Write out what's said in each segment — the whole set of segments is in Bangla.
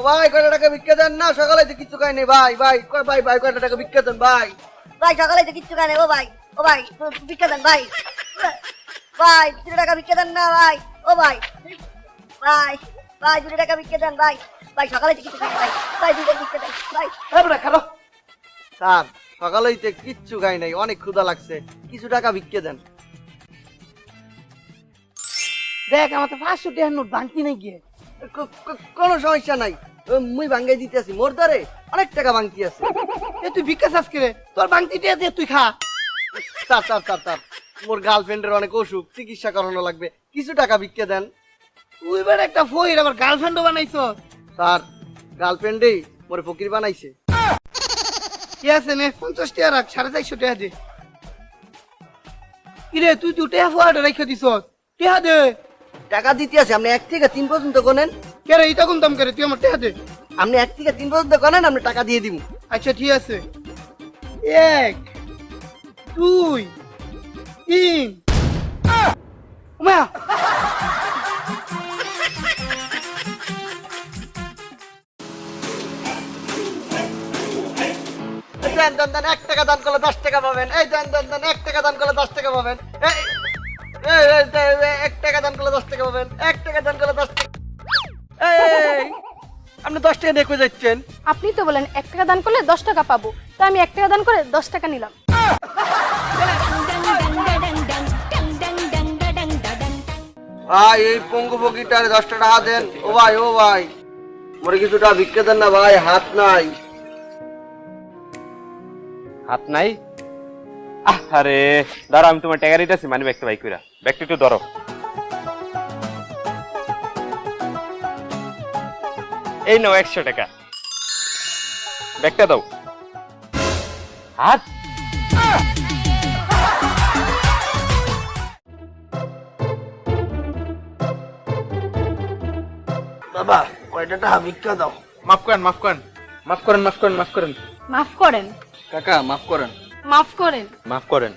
ভাই কয়টা টাকা ভিক্ষা দেন না, সকালে তো কিছু খাই নাই ভাই। ভাই ভাই ভাই কয়টা টাকা ভিক্ষা দেন ভাই। ভাই সকালে তো কিচ্ছু খায় না। ও ভাই ভিক্ষা দেন ভাই। ভাই 2 টাকা ভিক্ষা দেন না ভাই। ও ভাই ভাই 2 টাকা ভিক্ষা দেন ভাই। ভাই সকালে তো কিছু খাই না ভাই। ভাই 2 টাকা ভিক্ষা দেন ভাই। এবারে খালো স্যার, সকালে হইতে কিচ্ছু খাই নাই, অনেক ক্ষুধা লাগছে, কিছু টাকা ভিক্ষা দেন। দেখ আমার তো 500 টাকার নোট বাংকি নাই গিয়ে। কোনো সমস্যা নাই, মুই ভাঙ্গাই দিতেছি, মোর দ্বারে অনেক টাকা বাংকি আছে। তুই ভিক্ষা চাস করে, তোর বাংতি টাকা দিয়ে তুই খা। স্যার স্যার স্যার স্যার, মোর গার্লফ্রেন্ডের অনেক অসুখ, চিকিৎসা করানো লাগবে, কিছু টাকা ভিক্ষা দেন। তুই বের একটা ফইর, আবার গার্লফ্রেন্ডও বানাইছো। স্যার গার্লফ্রেন্ডেই মোরে ফকির বানাইছে। কি আছে নে 50 টাকা রাখ, 450 টাকা দে। কিরে তুই 2 টাকা ফোয়াটা রেখে দিছ, টাকা দে। টাকা দিতে আছে, আপনি 1 থেকে 3 পর্যন্ত গনেন। কে রে এটা কোন দাম করে, তুই আমার টাকা দে। আপনি 1 থেকে 3 পর্যন্ত গনেন, আপনি টাকা দিয়ে দিব। আচ্ছা ঠিক আছে, 1 2 3। উমা দেন দেন দেন, 1 টাকা দান করলে 10 টাকা পাবেন। এই দেন দেন দেন, 1 টাকা দান করলে 10 টাকা পাবেন। এই 1 টাকা দান করলে 10 টাকা পাবেন। 1 টাকা দান করলে 10 টাকা। এই আপনি 10 টাকা দিয়ে কই যাচ্ছেন? আপনি তো বলেন 1 টাকা দান করলে 10 টাকা পাবো, তো আমি 1 টাকা দান করে 10 টাকা নিলাম। ভাই এই পঙ্গু ফকিরটারে 10 টাকা দেন। ও ভাই মোরে কিছুটা ভিক্ষা দেন না ভাই, হাত নাই। হাত নাই? আরে ধরো, আমি তোমার টাকা দিতেছি, মানে ব্যাগটা বাই কইরা, ব্যাগটা একটু ধরো। এই নাও 100 টাকা, ব্যাগটা দাও। হাত বাবা কয়টা টাকা ভিক্ষা দাও। মাফ করেন, মাফ করেন, মাফ করেন, মাফ করেন, মাফ করেন, মাফ করেন, কাকা মাফ করেন। মাফ করেন। মাফ করেন।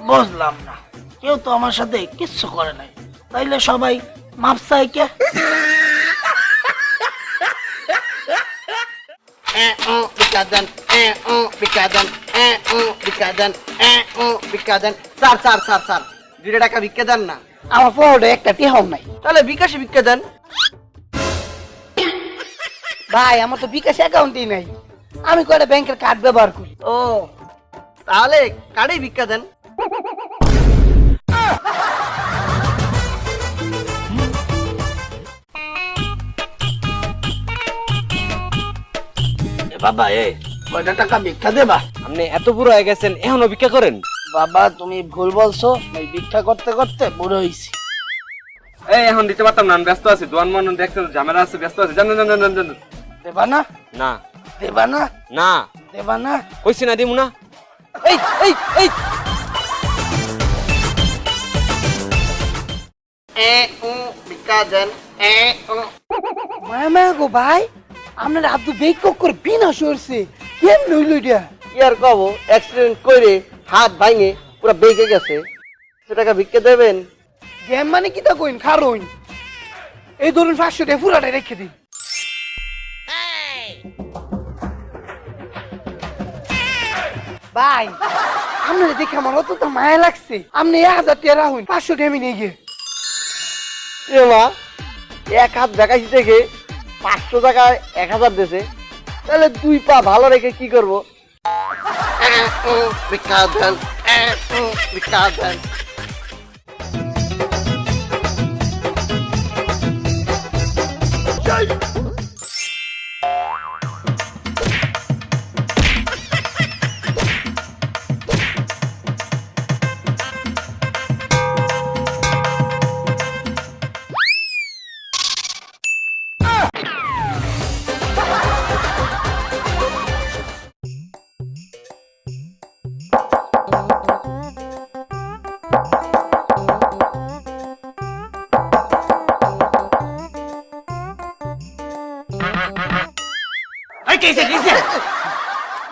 বুঝলাম না, কেউ তো আমার সাথে কিচ্ছু করে নাই, তাইলে সবাই মাপ চাই কে? ভিক্ষা দেন, ভিক্ষা দেন, ভিক্ষা দেন, ভিক্ষা দেন। স্যার স্যার স্যার স্যার 2 টাকা ভিক্ষা দেন না। আমার ফোনে একটা টিহাও নাই। তাহলে বিকাশে ভিক্ষা দেন। ভাই আমার তো বিকাশ অ্যাকাউন্টই নাই, আমি কয়টা ব্যাংকের কার্ড ব্যবহার করি। ও তাহলে কার্ডেই ভিক্ষা দেন। বাবা কয়টা টাকা ভিক্ষা দেবা? আপনি এত বুড়ো হয়ে গেছেন, এখনো ভিক্ষা করেন? বাবা তুমি ভুল বলছো, আমি ভিক্ষা করতে করতে বুড়ো হইছি। এই এখন দিতে পারতাম না, আমি ব্যস্ত আছি, দোয়ান মান দেখছেন ঝামেলা আছে, ব্যস্ত আছি, জান জান জান জান জান। দেবা না? না দেবা না? না দেবা না? কইছি না দিমু না। এই এই এই ভিক্ষা দেন। মামা গো ভাই, আপনার আব্দু বেক করে বিনাশ হইছে, কেন নইল এটা? ইয়ার কব অ্যাক্সিডেন্ট করে হাত ভাঙে পুরো বেঁকে গেছে, 100 টাকা ভিক্ষা দেবেন। গেম মানে কিটা কইন খারইন, এই ধরুন 500 টাকা পুরাটা রেখে দিন। ভাই আপনার দেখে আমার অত তো মায়া লাগছে, আপনি 1000 টাকা রাখুন, 500 টাকা আমি নিয়ে গিয়ে। এ মা, 1 হাত দেখাইছি থেকে 500 টাকায় 1000 দিয়েছে, তাহলে 2 পা ভালো রেখে কি করবো? ভিক্ষা দেন, ভিক্ষা দেন।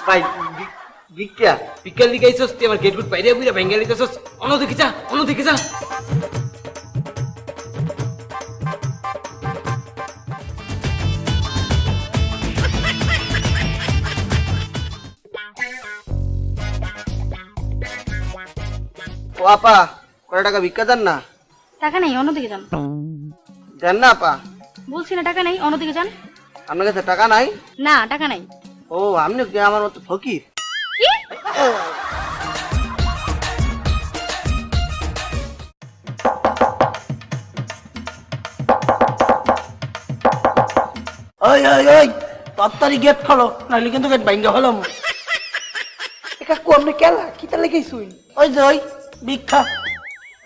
ভাই ভিক্ষা ভিক্ষা লিখাইছস, তুই আমার গেট গুট বাইরে বুইরা ভেঙ্গা লিখাইছস, অনদিকে যা, অনদিকে যা। আপা কয় টাকা ভিক্ষা দেন না? টাকা নেই, অন্যদিকে যান। দেন না আপা? বলছি না টাকা নেই, অন্যদিকে যান। আপনার কাছে টাকা নাই? না টাকা নাই। ও আপনি কি আমার মতো ফকির? কি? ওই ওই ওই তাড়াতাড়ি গেট খোলো, নাহলে কিন্তু গেট ভাঙ্গা হলাম। কাকু আপনি কেলা কিতা লেগেছুই? ওই যে ওই ভিক্ষা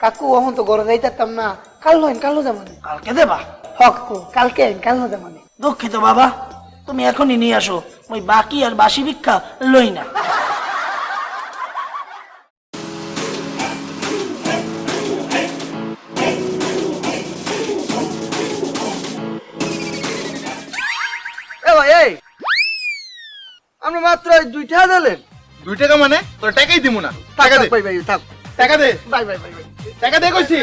কাকু এখন তো ঘরে যাইতাম না, কাল হইন কাল জামানে। কালকে দেবা? কাকু কালকে আইন কাল জামানে। দুঃখিত বাবা, তুমি এখনই নিয়ে আসো, ওই বাকি আর বাসি ভিক্ষা লই না। এ ভাই এই আপনি মাত্র 2 টাকা দিলেন। 2 টাকা মানে তোর টাকাই দিমু না। থাক টাকা দে, ভাই ভাই থাক। টাকা দে, ভাই ভাই ভাই ভাই। টাকা দে কইছি।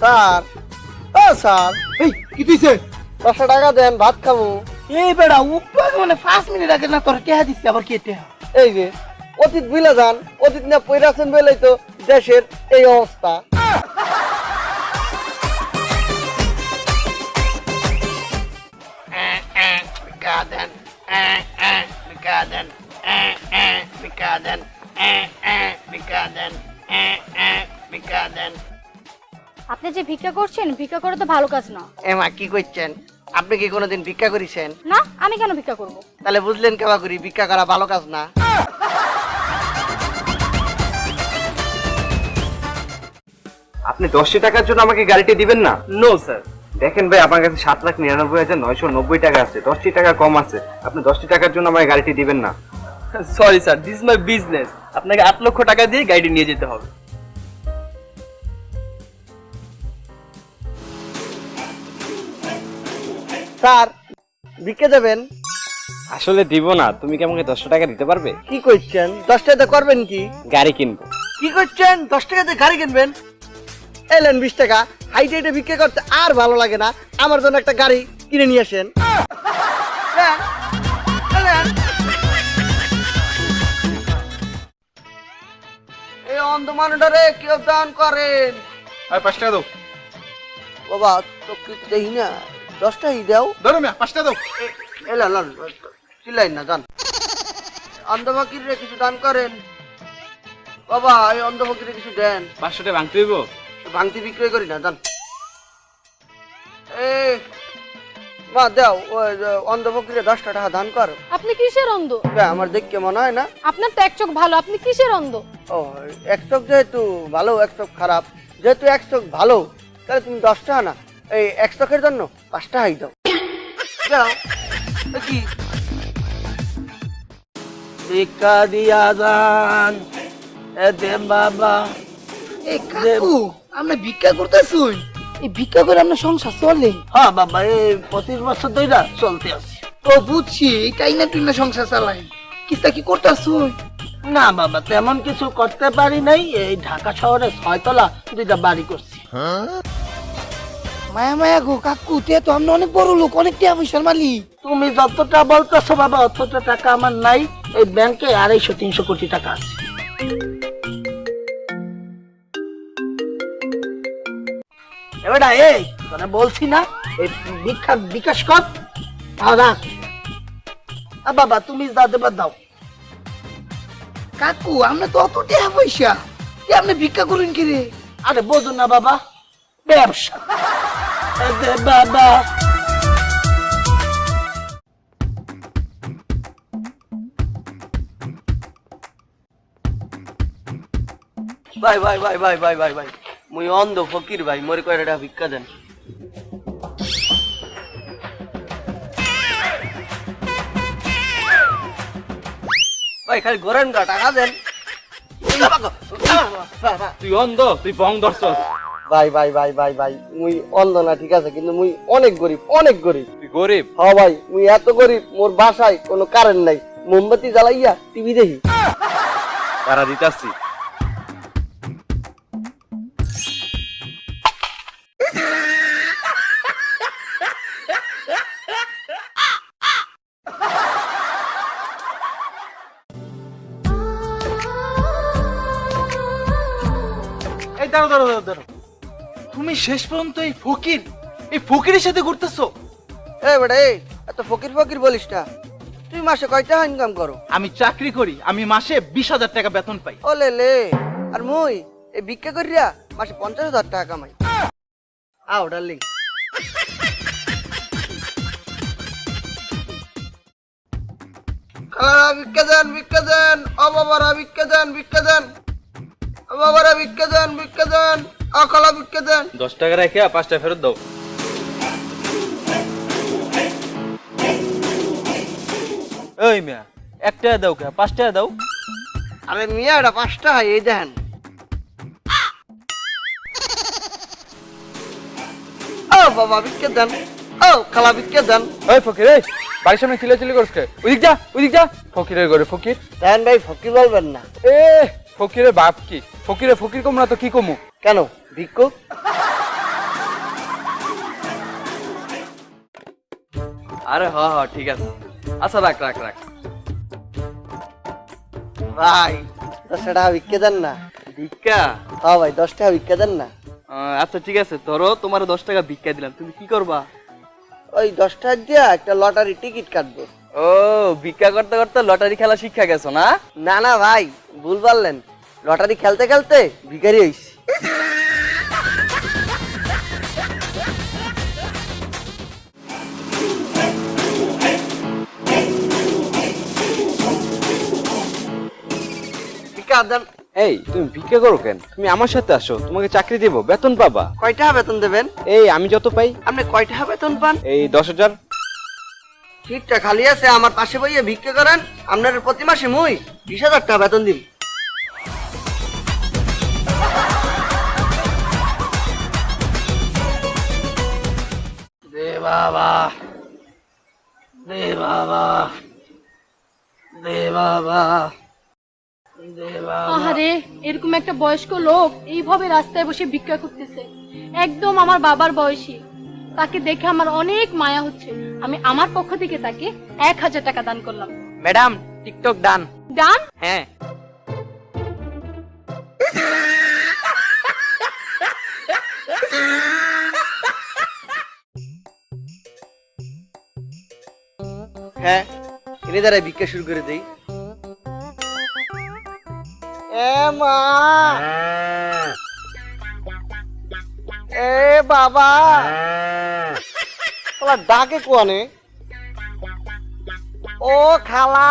স্যার ও স্যার এই কি দিছে? 500 টাকা দেন, ভাত খাবো। এই বেড়া উপর মানে 5 মিনিট আগে না তোর টেহা দিছি, আবার কে টেহা? এই যে অতীত ভুলে যান, অতীত না পয়রা আছেন বলেই তো দেশের এই অবস্থা। আপনি যে ভিক্ষা করছেন, ভিক্ষা করা তো ভালো কাজ না। এমা কি করছেন? আপনি কি কোনোদিন ভিক্ষা করেছেন? না, আমি কেন ভিক্ষা করব? তাহলে বুঝলেন কেবা করি ভিক্ষা করা ভালো কাজ না। আপনি 10 টাকার জন্য আমাকে গাড়িটি দিবেন না? No sir. দেখেন ভাই, আমার কাছে 7,99,990 টাকা আছে, 10 টাকা কম আছে। আপনি 10 টাকার জন্য আমাকে গাড়িটি দিবেন না। Sorry sir, this is my business. আপনাকে 8 লক্ষ টাকা দিয়ে গাড়ি নিয়ে যেতে হবে। স্যার ভিক্ষা দেবেন? আসলে দিব না। তুমি কি আমাকে 10 টাকা দিতে পারবে? কি করছেন? 10 টাকাতে করবেন কি? গাড়ি কিনবো। কি করছেন? 10 টাকাতে গাড়ি কিনবেন? এলেন 20 টাকা, হাইটে হাইটে ভিক্ষা করতে আর ভালো লাগে না, আমার জন্য একটা গাড়ি কিনে নিয়ে আসেন। হ্যাঁ, এলেন। এই অন্ধ মানুষটারে কেউ দান করেন। আর 5 টাকা দাও। বাবা তো কিছু দেখি না, 10 টাকাই দাও। ধরো মিয়া 5 টাকা দাও। এলেন চিল্লাইন না, যান। অন্ধ ফকিরে কিছু দান করেন বাবা, এই অন্ধ ফকিরে কিছু দেন। 500 টাকা ভাঙতে হইব? ভাঙতি বিক্রয় করি না, জান। এই মা দাও, ওই অন্ধ ফকিরে 10 টাকা দান কর। আপনি কিসের অন্ধ? আমার দেখতে মনে হয় না। আপনার তো এক চোখ ভালো, আপনি কিসের অন্ধ? ও এক চোখ যেহেতু ভালো, এক চোখ খারাপ, যেহেতু এক চোখ ভালো, তাহলে তুমি 10 টাকা না, এই এক চোখের জন্য 5 টাকাই দাও। দাও। এ কি ভিক্ষা দিয়া যান, এ দে বাবা। এই কাকু আপনি ভিক্ষা করতেছুই? এই ভিক্ষা করে আপনার সংসার চলে? হ্যাঁ বাবা, এই 25 বছর ধরে চলতে আছে। ও বুঝছি, এটাই না তুই না সংসার চালাই। কিস্তা কি করতেছুই? না বাবা, তেমন কিছু করতে পারি নাই। এই ঢাকা শহরে 6 তলা 2টা বাড়ি করছি। মায়া মায়া গো কাকু, তে তো আপনি অনেক বড় লোক, অনেক টাকা পয়সার মালিক। তুমি যতটা বলতেছো বাবা, অতটা টাকা আমার নাই। এই ব্যাংকে 250-300 কোটি টাকা আছে। এবারে এই তোরা বলছি না, এই ভিক্ষা বিকাশ কর। রাখ বাবা, তুমি যা দেবার দাও। কাকু আপনি তো অত টাকা পয়সা, আপনি ভিক্ষা করেন কি রে? আরে বোঝো না বাবা, ব্যবসা। এ দে বাবা। ভাই ভাই ভাই ভাই ভাই ভাই ভাই, মুই অন্ধ ফকির ভাই, মোরে কয়টা টাকা ভিক্ষা দেন। ভাই খালি ঘোরেন গা, টাকা দেন। তুই অন্ধ, তুই বং দর্শক। ভাই ভাই ভাই ভাই ভাই, মুই অন্ধ না ঠিক আছে, কিন্তু মুই অনেক গরিব, অনেক গরিব। তুই গরিব? হ্যাঁ ভাই, মুই এত গরিব, মোর বাসায় কোনো কারেন্ট নাই, মোমবাতি জ্বালাইয়া টিভি দেখি। তারা দিতাছি। দাঁড়ো দাঁড়ো দাঁড়ো দাঁড়ো, তুমি শেষ পর্যন্ত এই ফকিরের সাথে ঘুরতেছো? এই বেটা এই এত ফকির ফকির বলিস না, তুই মাসে কয় টাকা ইনকাম করো? আমি চাকরি করি, আমি মাসে 20,000 টাকা বেতন পাই। ওলে লে, আর মুই এই ভিক্ষা করিয়া মাসে 50,000 টাকা কামাই। আও ডার্লিং। খালারা ভিক্ষা দেন, ভিক্ষা দেন, ও বাবারা ভিক্ষা দেন, ভিক্ষা দেন, ও বাবারা ভিক্ষা দেন, ভিক্ষা দেন, ও খালা ভিক্ষা দেন। 10 টাকা রেখে 5 টাকা ফেরত দাও। এই মিয়া 1 টাকা দাও কে 5 টাকা দাও। আরে মিয়া এটা 5 টাকা, এই দেন। ও বাবা ভিক্ষা দেন, ও খালা ভিক্ষা দেন। ওই ফকির, এই বাড়ির সামনে চিল্লাচিল্লি করছ কে? ওদিক যা, ওদিক যা। ফকিরের ঘরে ফকির। দেন ভাই, ফকির বলবেন না। এ ফকিরের বাপ কি? ফকিরে ফকির কম না তো কি কমু? কেন ভিক্ষুক? আরে হ হ ঠিক আছে। আচ্ছা রাখ রাখ রাখ। ভাই 10 টাকা ভিক্ষা দেন না। ভিক্ষা? হ্যাঁ ভাই 10 টাকা ভিক্ষা দেন না। আচ্ছা ঠিক আছে, ধরো তোমার 10 টাকা ভিক্ষা দিলাম, তুমি কি করবা? ওই 10 টাকা দিয়া একটা লটারি টিকিট কাটবো। ও ভিক্ষা করতে করতে লটারি খেলা শিক্ষা গেছো না? না না ভাই, ভুল বললেন, লটারি খেলতে খেলতে ভিখারি হইছি। ভিক্ষা দেন। এই তুমি ভিক্ষা করো কেন? তুমি আমার সাথে আসো, তোমাকে চাকরি দেব, বেতন পাবা। কয় টাকা বেতন দেবেন? এই আমি যত পাই। আপনি কয় টাকা বেতন পান? এই 10,000। সিটটা খালি আছে, আমার পাশে বইয়ে ভিক্ষা করেন, আপনার প্রতি মাসে মুই 20,000 টাকা বেতন দিন। দে বাবা, দে বাবা, দে বাবা, দে বাবা। আহারে, এরকম একটা বয়স্ক লোক এইভাবে রাস্তায় বসে ভিক্ষা করতেছে, একদম আমার বাবার বয়সী। তাকে দেখে আমার অনেক মায়া হচ্ছে। আমি আমার পক্ষ থেকে তাকে 1,000 টাকা দান করলাম। ম্যাডাম টিকটক ডান। দান? হ্যাঁ। হ্যাঁ, এনে দ্বারাই ভিক্ষা শুরু করে দেই। এ মা, এ বাবা, খালা ডাকে কোয়ানে? ও খালা,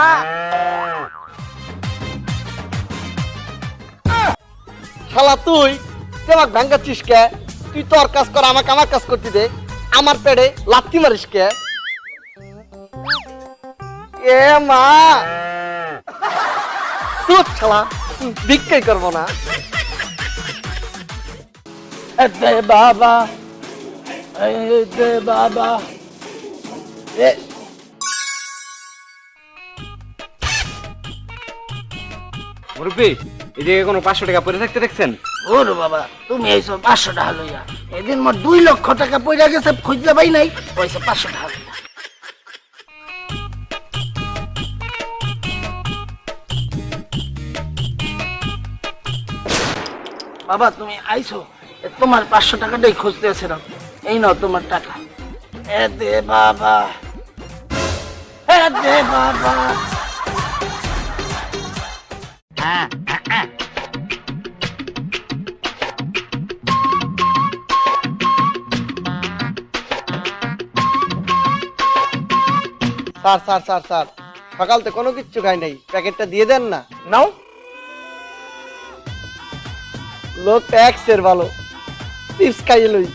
খালা তুই আমাকে ভাঙ্গাচ্ছিস কে? তুই তোর কাজ কর, আমাকে আমার কাজ করতে দে। আমার পেটে লাথি মারিস কে? এ মা, তুই খালা ভিক্ষাই করবো না। দে বাবা, দে বাবা। মুরব্বি, এই জায়গায় কোনো 500 টাকা পড়ে থাকতে দেখছেন? ওরে বাবা, তুমি এইসব 500 টাকা লইয়া, এদিন মোট 2 লক্ষ টাকা পয়সা গেছে, খুঁজলে পাই নাই, পয়সা 500 টাকা লইয়া। বাবা তুমি আইছো, তোমার 500 টাকাটাই খুঁজতে আসছিলাম, এই নাও তোমার টাকা। এ দে বাবা, এ দে বাবা। স্যার স্যার স্যার স্যার, সকাল তো কোনো কিচ্ছু খাই নাই, প্যাকেটটা দিয়ে দেন না। নাও। লোক ট্যাক্সের ভালো, চিপস খাইয়ে লই।